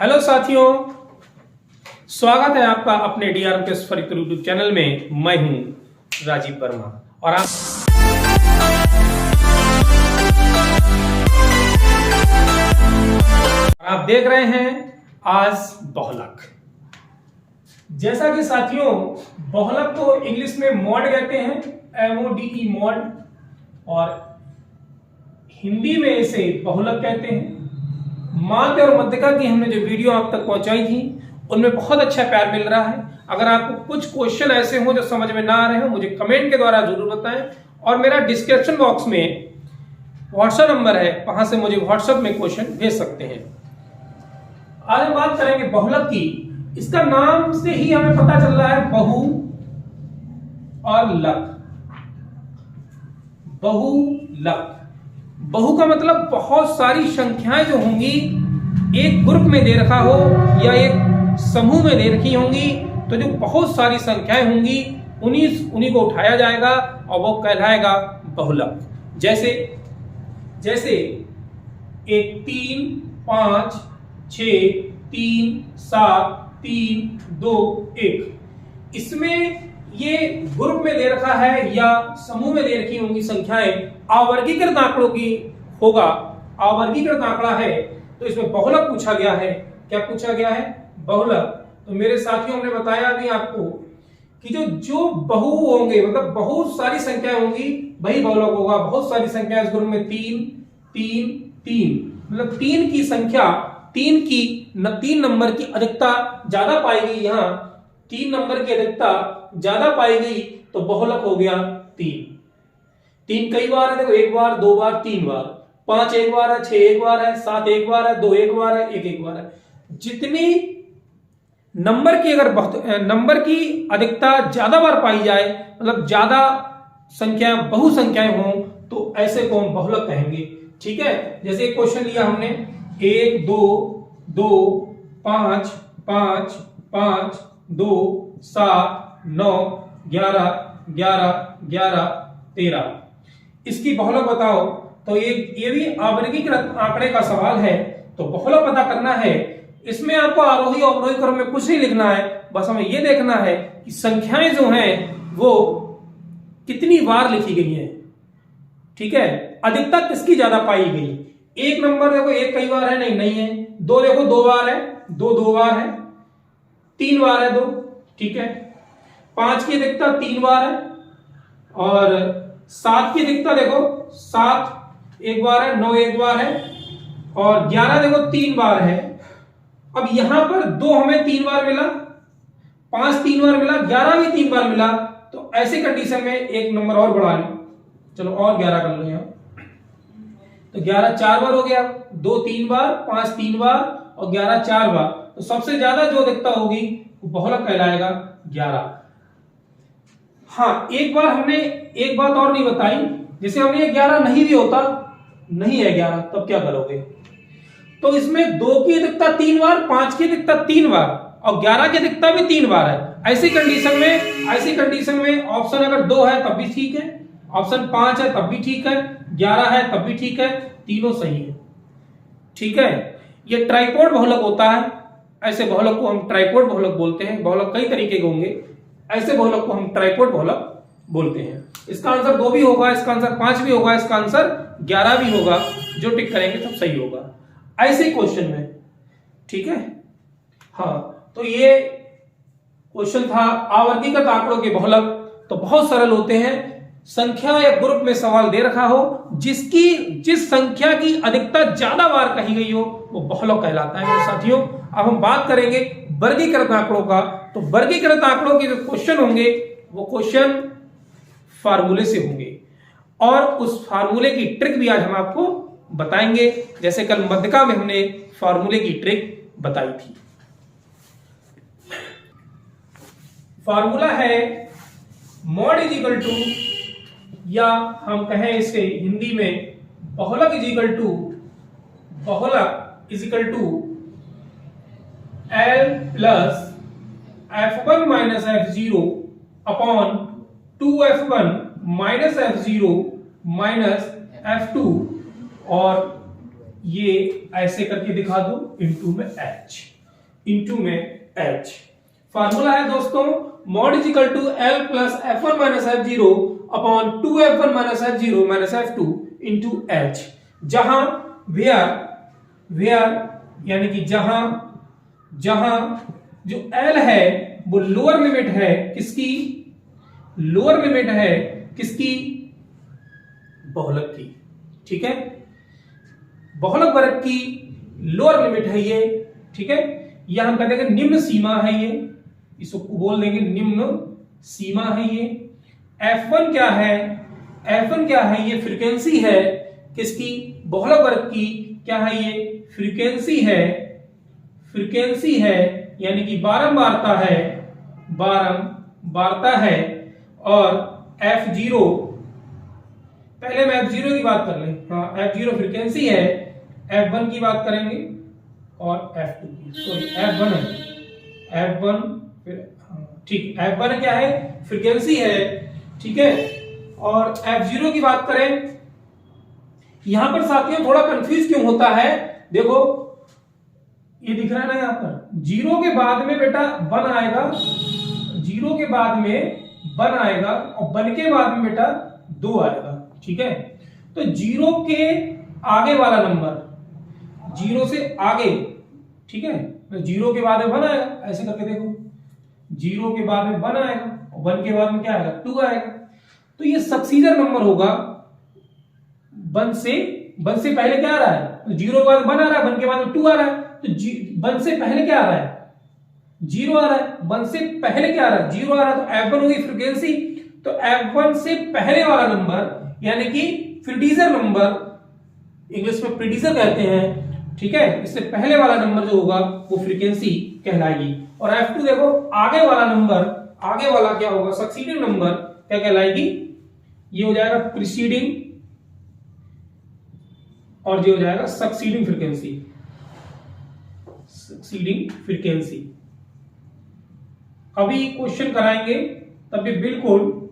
Hello साथियों, स्वागत है आपका अपने DRMK फरीदपुर यूट्यूब चैनल में। मैं हूं राजीव वर्मा और आप देख रहे हैं आज बहुलक। जैसा कि साथियों, बहुलक को इंग्लिश में मॉड कहते हैं, MODE मॉड, और हिंदी में इसे बहुलक कहते हैं। माध्य और मध्यका की हमने जो वीडियो आप तक पहुंचाई थी उनमें बहुत अच्छा प्यार मिल रहा है। अगर आपको कुछ क्वेश्चन ऐसे हो जो समझ में ना आ रहे हो, मुझे कमेंट के द्वारा जरूर बताएं। और मेरा डिस्क्रिप्शन बॉक्स में व्हाट्सएप नंबर है, वहां से मुझे व्हाट्सएप में क्वेश्चन भेज सकते हैं। आज हम बात करेंगे बहुलक की। इसका नाम से ही हमें पता चल रहा है बहु और लक। बहुलक, बहु का मतलब बहुत सारी संख्याएं जो होंगी एक ग्रुप में दे रखा हो या एक समूह में दे रखी होंगी, तो जो बहुत सारी संख्याएं होंगी उन्हीं को उठाया जाएगा और वो कहलाएगा बहुलक। जैसे 1 3 5 6 3 7 3 2 1। इसमें ये ग्रुप में दे रखा है या समूह में दे रखी होंगी संख्याएं अवर्गीकृत आंकड़ों की होगा। अवर्गीकृत आंकड़ा है तो इसमें बहुलक पूछा गया है। क्या पूछा गया है? बहुलक। तो मेरे साथियों, हमने बताया भी आपको कि जो बहु होंगे, मतलब बहुत सारी संख्याएं होंगी, वही बहुलक होगा। बहुत सारी संख्याएं इस ग्रुप में 3 3 3, मतलब 3 की संख्या, 3 नंबर की अधिकता ज्यादा पाई गई। यहाँ 3 नंबर की अधिकता ज्यादा पाई गई तो बहुलक हो गया 3। 3 कई बार है, देखो 1 बार 2 बार 3 बार, 5 एक बार है, 6 एक बार है, 7 एक बार है, 2 एक बार है, 1 एक बार है। जितनी नंबर की नंबर की अधिकता ज्यादा बार पाई जाए, मतलब ज्यादा बहु संख्याएं हों, तो ऐसे को हम बहुलक कहेंगे। ठीक है, जैसे एक क्वेश्चन लिया हमने 1 2 2 5 5 5 2 7 9 11 11 11 13। इसकी बहुलक बताओ। तो ये भी अवर्गीकृत आंकड़े का सवाल है, तो बहुलक पता करना है। इसमें आपको आरोही और अवरोही क्रम में कुछ नहीं लिखना है, बस हमें यह देखना है कि संख्याएं जो हैं वो कितनी बार लिखी गई हैं। ठीक है, अधिकता किसकी ज्यादा पाई गई। 1 नंबर देखो 1 कई बार है, नहीं है। 2 देखो 2 बार है, 2 बार है। 3 बार है 2, ठीक है। 5 की अधिकता 3 बार है, और 7 की अधिकता देखो 7 एक बार है, 9 एक बार है, और 11 देखो 3 बार है। अब यहां पर 2 हमें 3 बार मिला, 5 3 बार मिला, 11 भी 3 बार मिला, तो ऐसे कंडीशन में एक नंबर और बढ़ा लो। चलो और 11 कर लो यहां, तो 11 4 बार हो गया। 2 3 बार, 5 3 बार और 11 4 बार, तो सबसे ज्यादा जो अधिकता होगी वो बहुलक कहलाएगा 11। हाँ, एक बार हमने एक बात और नहीं बताई, जैसे हमने 11 नहीं भी होता, नहीं है 11, तब क्या करोगे? तो इसमें 2 की अधिकता 3 बार, 5 की अधिकता 3 बार और 11 की अधिकता भी 3 बार है। ऐसी कंडीशन में ऑप्शन अगर 2 है तब भी ठीक है, ऑप्शन 5 है तब भी ठीक है, 11 है तब भी ठीक है, तीनों सही है। ठीक है, ये ट्राइपॉड बहुलक होता है। ऐसे बहुलक को हम ट्राइपॉड बहुलक बोलते हैं। बहुलक कई तरीके के होंगे, ऐसे बहुलक को हम ट्राइपॉड बहुलक बोलते हैं। इसका आंसर 2 भी होगा, इसका आंसर 5 भी होगा, इसका आंसर 11 भी होगा। जो टिक करेंगे तब सही होगा ऐसे क्वेश्चन में। ठीक है, हाँ, तो ये क्वेश्चन था अवर्गीकृत आंकड़ों के बहुलक। तो बहुत सरल होते हैं। संख्या या ग्रुप में सवाल दे रखा हो, जिस संख्या की अधिकता ज्यादा बार कही गई हो, वो बहुलक कहलाता है। मेरे साथियों, अब हम बात करेंगे वर्गीकृत आंकड़ों का। तो वर्गीकृत आंकड़ों के जो क्वेश्चन होंगे वो क्वेश्चन फार्मूले से होंगे, और उस फार्मूले की ट्रिक भी आज हम आपको बताएंगे। जैसे कल मध्यका में हमने फार्मूले की ट्रिक बताई थी। फार्मूला है मॉड इज इक्वल टू, या हम कहें इसके हिंदी में बहुलक is equal to L plus F1 minus F0 upon 2F1 minus F0 minus F2 और ये ऐसे करके दिखा दो, इनटू में H। फार्मूला है दोस्तों mod is equal to L plus F1 minus F0 upon 2F1 minus F0 minus F2 into H, जहां वेयर यानी कि जहां जो L है वो लोअर लिमिट है किसकी, बहुलक की। ठीक है, बहुलक वर्ग की लोअर लिमिट है ये। ठीक है, यह हम कह देंगे निम्न सीमा है ये, इसको बोल देंगे निम्न सीमा है ये। F1 क्या है, ये फ्रीक्वेंसी है किसकी, बहुलक वर्ग की। क्या है ये, फ्रीक्वेंसी है यानी कि बारंबारता है। और F0, पहले हम F0 की बात कर लें। हाँ, F0 फ्रीक्वेंसी है, F1 की बात करेंगे और F2 की, सॉरी F1 है, F1 फिर ठीक, F1 क्या है, फ्रीक्वेंसी है। ठीक है, और F0 की बात करें, यहां पर साथियों थोड़ा कंफ्यूज क्यों होता है, देखो ये दिख रहा है ना, यहां पर 0 के बाद में बेटा 1 आएगा, 0 के बाद में 1 आएगा और 1 के बाद में बेटा 2 आएगा। ठीक है, तो 0 के आगे वाला नंबर, 0 से आगे, ठीक है, 0 के बाद में 1 आएगा, ऐसे करके देखो, 0 के बाद में 1 आएगा और 1 के बाद में क्या आएगा, 2 आएगा। तो ये सक्सीडर नंबर होगा 1 से पहले क्या आ रहा है, तो 0 के बाद 1 आ रहा है, 1 के बाद में 2 आ रहा है, तो 1 से पहले क्या आ रहा है, 0 आ रहा है, 1 से पहले क्या आ रहा है, 0 आ रहा है, तो F1 होगी फ्रीक्वेंसी। तो F1 से पहले वाला नंबर यानी कि प्रीडिसर नंबर, इंग्लिश में प्रीडिसर कहते हैं। ठीक है, इससे पहले वाला नंबर जो होगा वो फ्रीक्वेंसी कहलाएगी। और F2 देखो, आगे वाला नंबर, आगे वाला क्या होगा, सक्सीडिंग नंबर क्या कहलाएगी, ये हो जाएगा प्रीसीडिंग और ये हो जाएगा सक्सीडिंग फ्रीक्वेंसी। अभी क्वेश्चन कराएंगे तब भी बिल्कुल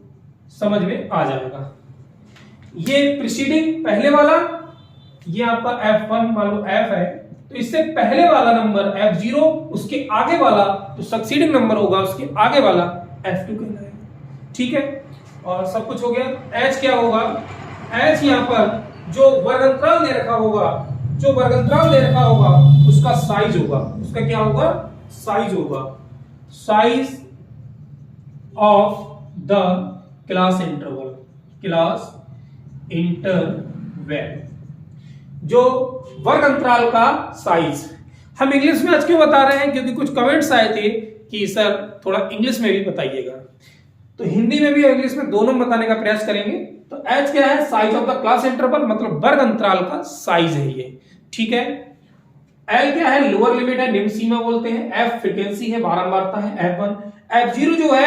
समझ में आ जाएगा। ये प्रीसीडिंग पहले वाला, ये आपका F1 मान लो F है, तो इससे पहले वाला नंबर F0, उसके आगे वाला तो सक्सीडिंग नंबर होगा, उसके आगे वाला F2 कहलाएगा। ठीक है, और सब कुछ हो गया। H क्या होगा, H यहां पर जो वर्गंतराल दे रखा होगा, उसका साइज होगा, उसका क्या होगा, साइज होगा, size of the class interval, जो वर्ग अंतराल का साइज। हम इंग्लिश में आज क्यों बता रहे हैं, क्योंकि कुछ कमेंट्स आए थे कि सर थोड़ा इंग्लिश में भी बताइएगा, तो हिंदी में भी और इंग्लिश में दोनों बताने का प्रयास करेंगे। तो H क्या है, size of the class interval, मतलब वर्ग अंतराल का साइज है ये। ठीक है, L क्या है, लोअर लिमिट है, निम्न सीमा बोलते हैं। F फ्रीक्वेंसी है, बारंबारता है, F1। F0 जो है,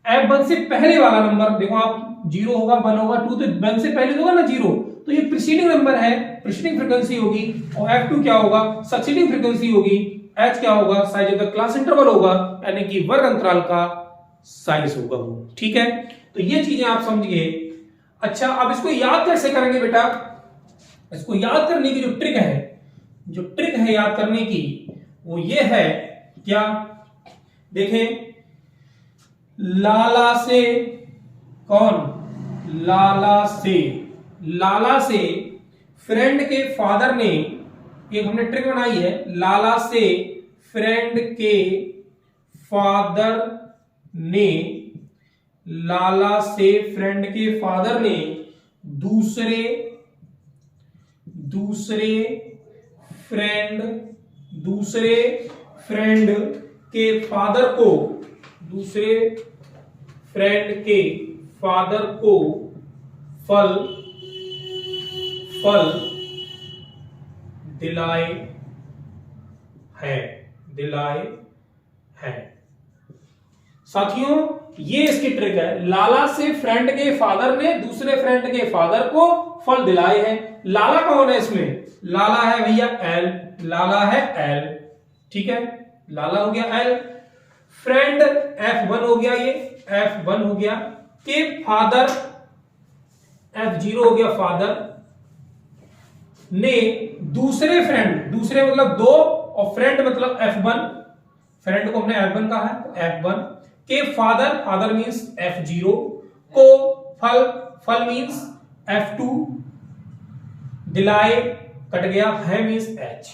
F1 से पहले वाला नंबर, देखो आप 0 होगा, 1 होगा, 2, तो 1 से पहले होगा ना 0, तो ये प्रीसीडिंग नंबर है, प्रीसीडिंग फ्रीक्वेंसी होगी। और F2 क्या होगा, सक्सीडिंग फ्रीक्वेंसी होगी। H क्या होगा, size of the class interval होगा, यानी कि वर्ग अंतराल का साइज होगा वो। ठीक है, तो ये चीजें आप समझिए। अच्छा, अब इसको याद कैसे करेंगे बेटा, इसको याद करने की जो ट्रिक है याद करने की, वो ये है क्या, देखें, लाला से फ्रेंड के फादर ने, एक हमने ट्रिक बनाई है, लाला से फ्रेंड के फादर ने दूसरे फ्रेंड के फादर को फल दिलाए हैं। साथियों, ये इसकी ट्रिक है। लाला से फ्रेंड के फादर ने दूसरे फ्रेंड के फादर को फल दिलाए हैं। लाला कौन है इसमें, लाला है भैया L, ठीक है, लाला हो गया L। फ्रेंड F1 हो गया, ये F1 हो गया, के फादर F0 हो गया फादर, ने दूसरे फ्रेंड, दूसरे मतलब दो और फ्रेंड मतलब F1, फ्रेंड को हमने F1 कहा है, तो F1 के फादर, फादर मींस F0 को फल, फल मींस F2, दिलाए कट गया, है मींस H।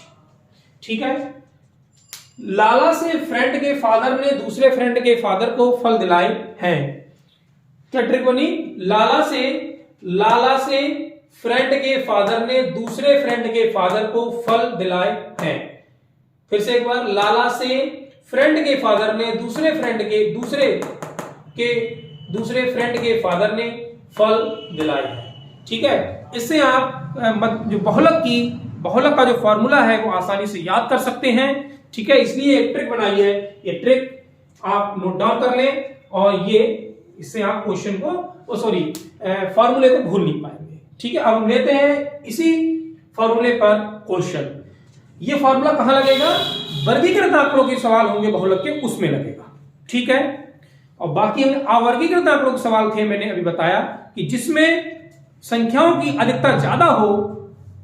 ठीक है, लाला से फ्रेंड के फादर ने दूसरे फ्रेंड के फादर को फल दिलाए हैं। क्या ट्रिक बनी? लाला से फ्रेंड के फादर ने दूसरे फ्रेंड के फादर को फल दिलाए हैं। फिर से एक बार, लाला से फ्रेंड के फादर ने दूसरे फ्रेंड के फादर ने फल दिलाए हैं। ठीक है, इससे आप जो बहुलक का जो फॉर्मूला है वो आसानी से याद कर सकते हैं। ठीक है, इसलिए एक ट्रिक बनाई है, ये ट्रिक आप नोट डाउन कर लें और ये इससे आप क्वेश्चन को फॉर्मूले को भूल नहीं पाएंगे। ठीक है, अब हम लेते हैं इसी फॉर्मूले पर क्वेश्चन। ये फॉर्मूला कहां लगेगा? वर्गीकृत आंकड़ों के सवाल होंगे बहुलक के, उसमें लगेगा। ठीक है, और बाकी अवर्गीकृत आंकड़ों के सवाल थे, मैंने अभी बताया कि जिसमें संख्याओं की अधिकता ज्यादा हो,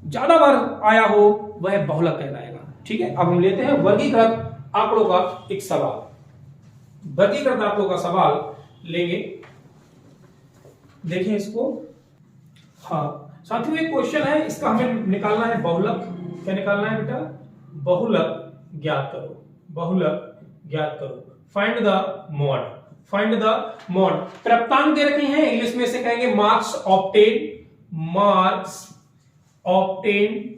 ज्यादा बार आया हो, वह बहुलक कहलाएगा। ठीक है, अब हम लेते हैं वर्गीकृत आंकड़ों का एक सवाल। वर्गीकृत आंकड़ों का सवाल लेंगे, देखें इसको। हाँ साथियों, एक क्वेश्चन है, इसका हमें निकालना है बहुलक। क्या निकालना है बेटा? बहुलक ज्ञात करो, बहुलक ज्ञात करो। Find the mod, find the mod. प्राप्तांक दे रखे हैं, इंग्लिश में से कहेंगे मार्क्स ऑब्टेन, मार्क्स ऑब्टेन,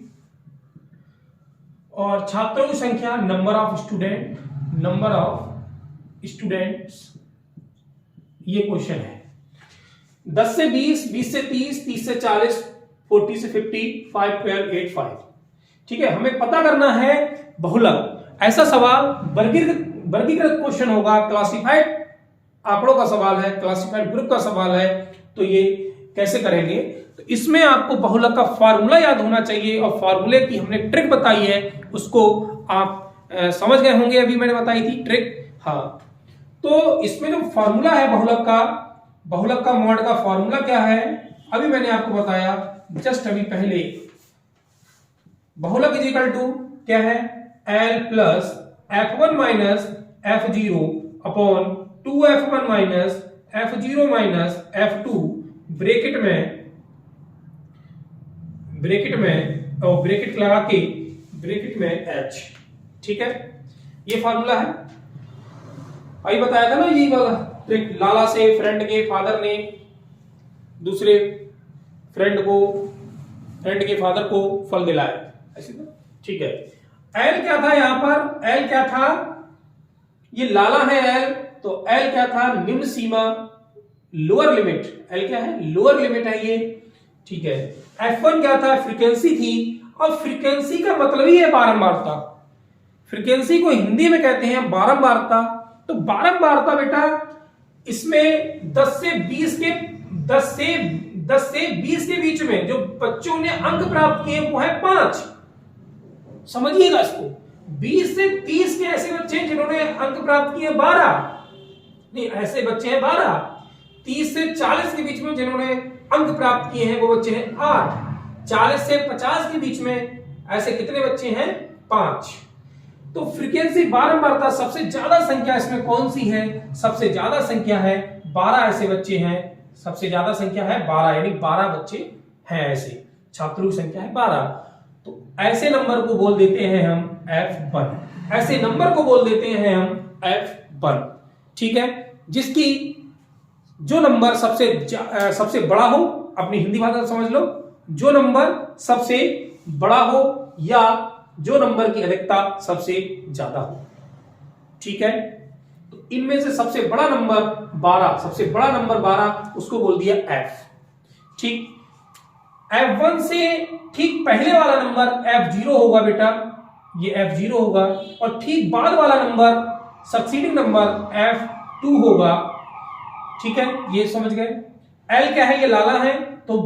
और छात्रों की संख्या number of student, number of students. ये क्वेश्चन है। 10 से 20, 20 से 30, 30 से 40, 40 से 50, 5, 12, 8, 5। ठीक है, हमें पता करना है बहुलक। ऐसा सवाल वर्गीकृत क्वेश्चन होगा, क्लासिफाइड आंकड़ों का सवाल है, क्लासिफाइड ग्रुप का सवाल है, तो ये कैसे करेंगे? तो इसमें आपको बहुलक का फॉर्मूला याद होना चाहिए, और फॉर्मूले की हमने ट्रिक बताई है, उसको आप समझ गए होंगे, अभी मैंने बताई थी ट्रिक। हाँ, तो इसमें जो फॉर्मूला है बहुलक का मॉड का फॉर्मूला क्या है, अभी मैंने आपको बताया जस्ट अभी पहले। बहुलक इज इक्वल टू क्या है? L plus F1 minus F0 upon 2F1 minus F0 minus F2 bracket लगा के ब्रैकेट में H। ठीक है, ये फार्मूला है, अभी बताया था ना, ये वाला ट्रिक। लाला से फ्रेंड के फादर ने दूसरे फ्रेंड के फादर को फल दिलाया, ऐसे तो। ठीक है, L क्या था यहां पर? L क्या था? ये लाला है L, तो L क्या था? निम्न सीमा, लोअर लिमिट। L क्या है? लोअर लिमिट है ये। ठीक है, F1 क्या था? फ्रीक्वेंसी थी। अब फ्रीक्वेंसी का मतलब ही है बारंबारता। फ्रीक्वेंसी को हिंदी में कहते हैं बारंबारता। तो बारंबारता बेटा, इसमें 10 से 20 के बीच में जो बच्चों ने अंक प्राप्त किए वो है 5। समझिएगा इसको। 20 से 30 के ऐसे बच्चे हैं जिन्होंने अंक प्राप्त किए 12, नहीं ऐसे बच्चे हैं 12। 30 से 40 के बीच में जिन्होंने अंक प्राप्त किए हैं वो बच्चे हैं 8। 40 से 50 के बीच में ऐसे कितने बच्चे हैं? 5। तो फ्रीक्वेंसी बारंबारता, सबसे ज्यादा संख्या इसमें कौन सी है? सबसे ज्यादा संख्या है 12 ऐसे बच्चे हैं, सबसे ज्यादा संख्या है 12, यानी 12 बच्चे हैं, ऐसे छात्रों की संख्या है 12। तो ऐसे नंबर को बोल देते हैं हम F1, ऐसे नंबर को बोल देते हैं हम F1। ठीक है, जिसकी जो नंबर सबसे बड़ा हो, अपनी हिंदी भाषा समझ लो, जो नंबर सबसे बड़ा हो या जो नंबर की अधिकता सबसे ज्यादा हो। ठीक है, तो इनमें से सबसे बड़ा नंबर 12, सबसे बड़ा नंबर 12, उसको बोल दिया F। ठीक, F1 से ठीक पहले वाला नंबर F0 होगा बेटा, ये F0 होगा, और ठीक बाद वाला नंबर, सक्सीडिंग नंबर F2 होगा। ठीक है, ये समझ गए। L क्या है? ये लाला है, तो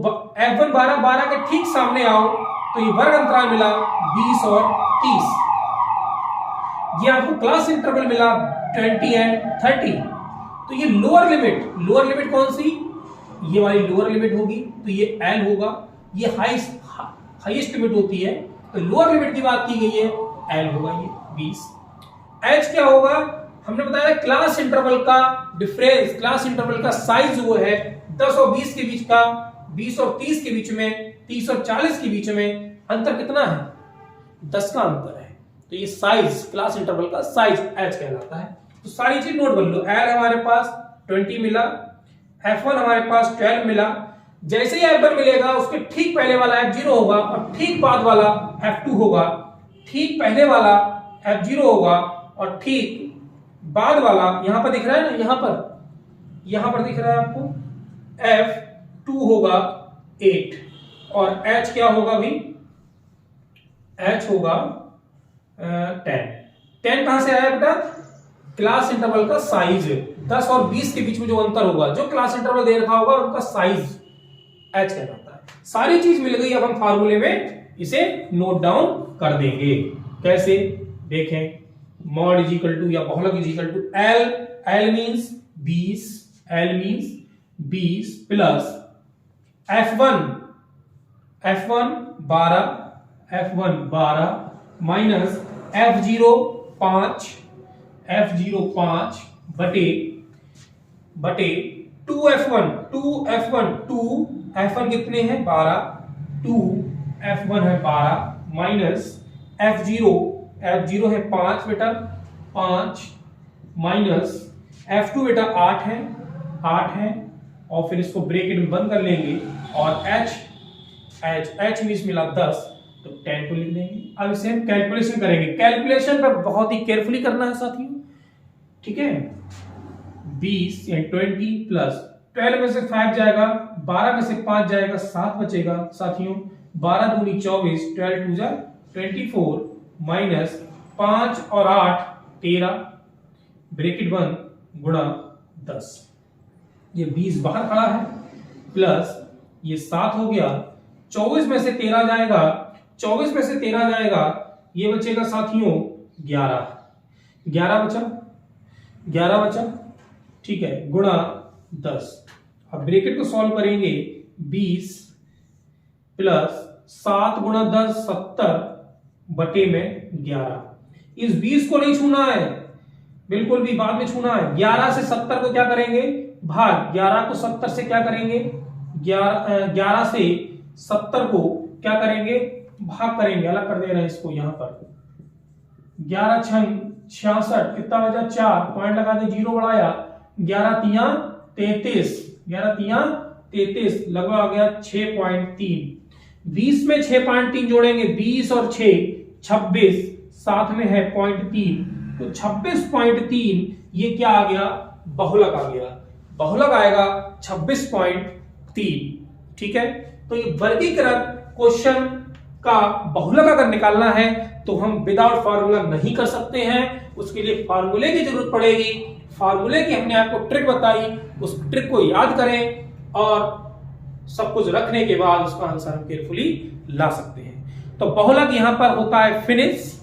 F1 12 के ठीक सामने आओ तो ये वर्ग अंतराल मिला 20 और 30। ये आपको क्लास इंटरवल मिला 20 एंड 30। तो ये लोअर लिमिट कौन सी? ये वाली लोअर लिमिट होगी, तो ये L होगा। ये हाईएस्ट लिमिट होती है, तो लोअर लिमिट की बात की गई है, एल होगा ये 20। एच क्या होगा, हमने बताया क्लास इंटरवल का डिफरेंस, क्लास इंटरवल का साइज वो है 10 और 20 के बीच का, 20 और 30 के बीच में, 30 और 40 के बीच में अंतर कितना है, 10 का अंतर है। तो ये साइज, क्लास इंटरवल का साइज एच कहलाता है। तो सारी चीज नोट कर लो, एल हमारे पास 20 मिला, F1 हमारे पास 12 मिला। जैसे ही F1 मिलेगा उसके ठीक पहले वाला F0 होगा और ठीक बाद वाला F2 होगा, ठीक पहले वाला F0 होगा और ठीक बाद वाला यहां पर दिख रहा है ना, यहां पर दिख रहा है आपको, F2 होगा 8 और H क्या होगा भी, H होगा 10 कहां से आया बेटा, क्लास इंटरवल का साइज 10 और 20 के बीच में जो अंतर होगा, जो क्लास इंटरवल दे रखा होगा उनका साइज एच कहलाता है। सारी चीज मिल गई, अब हम फार्मूले में इसे नोट डाउन कर देंगे। कैसे देखें, मॉड इज इक्वल टू या बहुलक is equal to L, L means 20, L means 20 plus F1 12 minus F0 5 बटे 2F1 कितने हैं 12, 2F1 है 12 माइनस F0 है 5 बेटा, 5 माइनस F2 बेटा 8 है और फिर इसको ब्रैकेट में बंद कर लेंगे और H मींस मिला 10 तो 10 को लिख देंगे। अब इसे हम कैलकुलेशन करेंगे, कैलकुलेशन पर बहुत ही केयरफुली करना है साथियों, ठीक है। 20 यानी 20 प्लस 12 में से 5 जाएगा, 12 में से 5 जाएगा, 7 बचेगा साथियों, 12 दूनी 24, 12 टू जा 24 माइनस 5 और 8 13 ब्रैकेट बंद गुणा 10, ये 20 बाहर खड़ा है प्लस ये 7 हो गया, 24 में से 13 जाएगा, 24 में से 13 जाएगा, ये बचेगा साथियों 11 बचा, ठीक है, गुणा 10। अब ब्रैकेट को सॉल्व करेंगे, 20 प्लस 7 गुणा 10 70 बटे में 11। इस 20 को नहीं छूना है, बिल्कुल भी बाद में छूना है। 11 से 70 को क्या करेंगे भाग, 11 को 70 से क्या करेंगे, 11 से 70 को क्या करेंगे भाग करेंगे, अलग कर दे रहे हैं इसको यहां पर। 11 छंग 66, कितना बचा 4, पॉइंट लगा दे, 0 बढ़ाया, 11 तिया 33 लगभग आ गया 6.3। 20 में 6.3 जोड़ेंगे, 20 और 6 26, साथ में है 0.3 तो 26.3 ये क्या आ गया बहुलक आ गया, बहुलक आएगा 26.3, ठीक है। तो ये वर्गीकृत क्वेश्चन का बहुलक अगर निकालना है तो हम विदाउट फार्मूला नहीं कर सकते हैं, उसके लिए फार्मूले की जरूरत पड़ेगी। फार्मूले की हमने आपको ट्रिक बताई, उस ट्रिक को याद करें और सब कुछ रखने के बाद उसका आंसर हम केयरफुली ला सकते हैं। तो बहुलक यहां पर होता है फिनिश।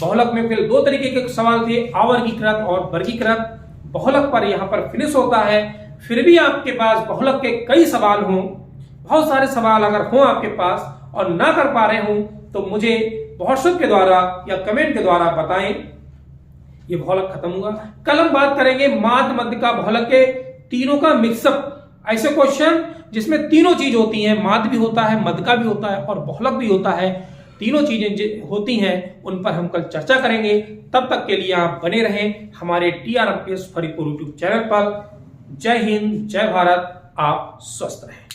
बहुलक में फिर दो तरीके के सवाल थे, अवर्गीकृत और वर्गीकृत। बहुलक पर यहां पर फिनिश होता है। फिर भी आपके पास बहुलक के कई सवाल हों, बहुत सारे सवाल अगर हों आपके पास और ना कर पा रहे हों तो मुझे व्हाट्सएप के द्वारा या कमेंट के द्वारा बताएं। ये बहुलक खत्म हुआ। कल हम बात करेंगे माध्य मध्य का बहुलक के तीनों का मिक्सअप, ऐसे क्वेश्चन जिसमें तीनों चीज होती हैं, माध्य भी होता है, मध्य का भी होता है और बहुलक भी होता है, तीनों चीजें होती हैं, उन पर हम कल चर्चा करेंगे। तब तक के लिए आप बने रहें हमारे TRMPS फरीदपुर यूट्यूब चैनल पर। जय हिंद, जय भारत, आप स्वस्थ रहें।